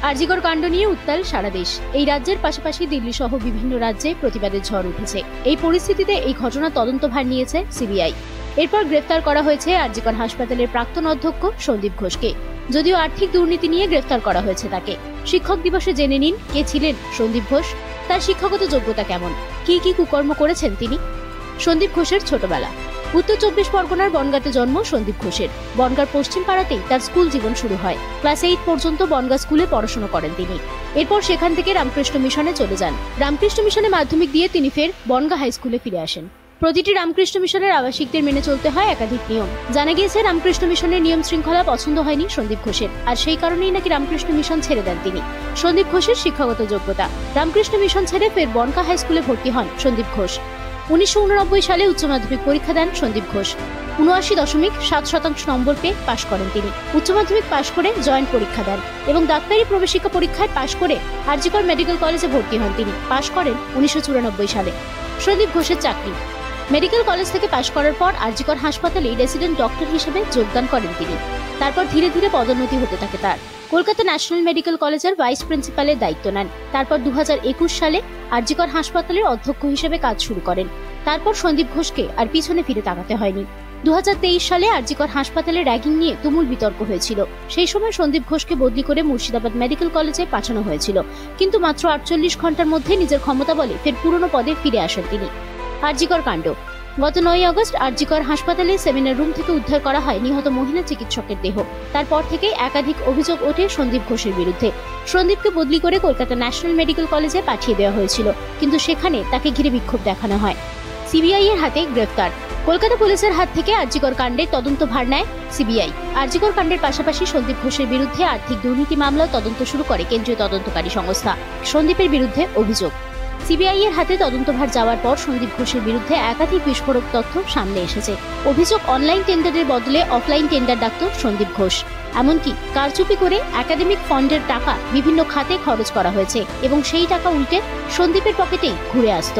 আরজিকর কাণ্ড নিয়ে উত্তাল সারা দেশ। এই রাজ্যের পাশাপাশি দিল্লি সহ বিভিন্ন রাজ্যে প্রতিবাদের ঝড় উঠেছে। এই পরিস্থিতিতে এই ঘটনা তদন্তভার নিয়েছে সিবিআই। এরপর গ্রেফতার করা হয়েছে আরজিকর হাসপাতালের প্রাক্তন অধ্যক্ষ সন্দীপ ঘোষকে। যদিও আর্থিক দুর্নীতি নিয়ে গ্রেফতার করা হয়েছে তাকে। শিক্ষক দিবসে জেনে নিন কে ছিলেন সন্দীপ ঘোষ, তার শিক্ষাগত যোগ্যতা কেমন, কি কি কুকর্ম করেছেন তিনি। সন্দীপ ঘোষের ছোটবেলা। উত্তর 24 পরগনার বনগাঁতে জন্ম সন্দীপ ঘোষের। বনগাঁর পশ্চিম পাড়াতেই তার স্কুল জীবন শুরু হয়। ক্লাস 8 পর্যন্ত বনগাঁ স্কুলে পড়াশোনা করেন তিনি। এরপর সেখান থেকে রামকৃষ্ণ মিশনে চলে যান। রামকৃষ্ণ মিশনে মাধ্যমিক দিয়ে তিনি ফের বনগাঁ হাই স্কুলে ফিরে আসেন। প্রতিটি রামকৃষ্ণ মিশনের আবাসিকদের মেনে চলতে হয় একাধিক নিয়ম। জানা গিয়েছে রামকৃষ্ণ মিশনের নিয়ম শৃঙ্খলা পছন্দ হয়নি সন্দীপ ঘোষের, আর সেই কারণেই নাকি রামকৃষ্ণ মিশন ছেড়ে দেন তিনি। সন্দীপ ঘোষের শিক্ষাগত যোগ্যতা। রামকৃষ্ণ মিশন ছেড়ে ফের বনগাঁ হাই স্কুলে ভর্তি হন সন্দীপ ঘোষ। 1989 সালে উচ্চ মাধ্যমিক পরীক্ষা দেন সন্দীপ ঘোষ। 79.7% নম্বর পেয়ে পাশ করেন তিনি। উচ্চ মাধ্যমিক পাশ করে জয়েন্ট পরীক্ষা দেন এবং ডাক্তারি প্রবেশিকা পরীক্ষায় পাশ করে আরজিকর মেডিকেল কলেজে ভর্তি হন তিনি। পাশ করেন 1994 সালে। সন্দীপ ঘোষের চাকরি। মেডিকেল কলেজ থেকে পাশ করার পর আরজিকর হাসপাতালে রেসিডেন্ট ডক্টর হিসেবে যোগদান করেন তিনি। তারপর ধীরে ধীরে পদোন্নতি হতে থাকে তার। কলকাতা ন্যাশনাল মেডিকেল কলেজের ভাইস প্রিন্সিপালের দায়িত্ব নেন। তারপর 2021 সালে আরজিকর হাসপাতালের অধ্যক্ষ হিসেবে কাজ শুরু করেন। তারপর সন্দীপ ঘোষকে আর পিছনে ফিরে তাকাতে হয়নি। 2023 সালে আরজিকর হাসপাতালে র্যাগিং নিয়ে তুমুল বিতর্ক হয়েছিল। সেই সময় সন্দীপ ঘোষকে বদলি করে মুর্শিদাবাদ মেডিকেল কলেজে পাঠানো হয়েছিল, কিন্তু মাত্র 48 ঘন্টার মধ্যে নিজের ক্ষমতা বলে ফের পুরনো পদে ফিরে আসেন তিনি। আরজিকর কাণ্ড। গত 9 আগস্ট আরজিকর হাসপাতালে সেমিনার রুম থেকে উদ্ধার করা হয় নিহত মহিলা চিকিৎসকের দেহ। তারপর থেকে একাধিক অভিযোগ ওঠে সন্দীপ ঘোষের বিরুদ্ধে। সন্দীপকে বদলি করে কলকাতা ন্যাশনাল মেডিকেল কলেজে পাঠিয়ে দেওয়া হয়েছিল, কিন্তু সেখানে তাকে ঘিরে বিক্ষোভ দেখানো হয়। সিবিআই এর হাতে গ্রেফতার। কলকাতা পুলিশের হাত থেকে আরজিকর কাণ্ডের তদন্ত ভার নেয় সিবিআই। আরজিকর কাণ্ডের পাশাপাশি সন্দীপ ঘোষের বিরুদ্ধে আর্থিক দুর্নীতি মামলাও তদন্ত শুরু করে কেন্দ্রীয় তদন্তকারী সংস্থা। সন্দীপের বিরুদ্ধে অভিযোগ। সিবিআই এর হাতে তদন্তভার যাওয়ার পর সন্দীপ ঘোষের বিরুদ্ধে একাধিক বিস্ফোরক তথ্য সামনে এসেছে। অভিযোগ, অনলাইন টেন্ডারের বদলে অফলাইন টেন্ডার ডাকত সন্দীপ ঘোষ। এমনকি কারচুপি করে একাডেমিক ফান্ডের টাকা বিভিন্ন খাতে খরচ করা হয়েছে এবং সেই টাকা উল্টে সন্দীপের পকেটেই ঘুরে আসত।